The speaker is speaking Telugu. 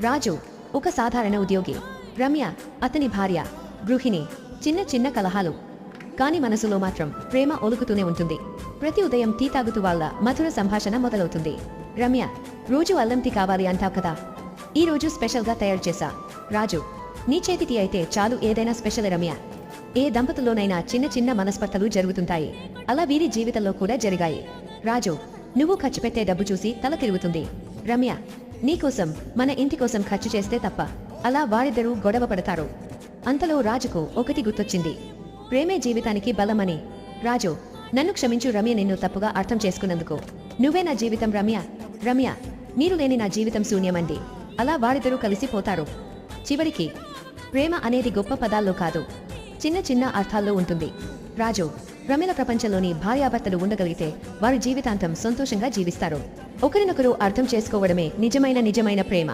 రాజు ఒక సాధారణ ఉద్యోగి, రమ్య అతని భార్య, గృహిణి. చిన్న చిన్న కలహాలు, కాని మనసులో మాత్రం ప్రేమ ఒలుకుతూనే ఉంటుంది. ప్రతి ఉదయం టీ తాగుతూ వాళ్ళ మధుర సంభాషణ మొదలవుతుంది. రమ్య, రోజు అల్లం టీ కావాలి అంటావు కదా, ఈ రోజు స్పెషల్గా తయారు చేశా. రాజు, నీ చేతి టీ అయితే చాలు, ఏదైనా స్పెషల్. రమ్య, ఏ దంపతుల్లోనైనా చిన్న చిన్న మనస్పర్ధలు జరుగుతుంటాయి, అలా వీరి జీవితంలో కూడా జరిగాయి. రాజు, నువ్వు ఖర్చు పెట్టే డబ్బు చూసి తల తిరుగుతుంది. రమ్య, నీకోసం, మన ఇంటి కోసం ఖర్చు చేస్తే తప్ప. అలా వారిద్దరూ గొడవ పడతారు. అంతలో రాజుకు ఒకటి గుర్తొచ్చింది, ప్రేమే జీవితానికి బలమని. రాజు, నన్ను క్షమించు రమ్య, నిన్ను తప్పుగా అర్థం చేసుకున్నందుకు. నువ్వే నా జీవితం రమ్య. రమ్య, మీరు లేని నా జీవితం శూన్యమంది. అలా వారిద్దరూ కలిసిపోతారు. చివరికి ప్రేమ అనేది గొప్ప పదాల్లో కాదు, చిన్న చిన్న అర్థాల్లో ఉంటుంది. రాజు, రమ్యల ప్రపంచంలోని భార్యాభర్తలు ఉండగలిగితే వారి జీవితాంతం సంతోషంగా జీవిస్తారు. ఒకరినొకరు అర్థం చేసుకోవడమే నిజమైన ప్రేమ.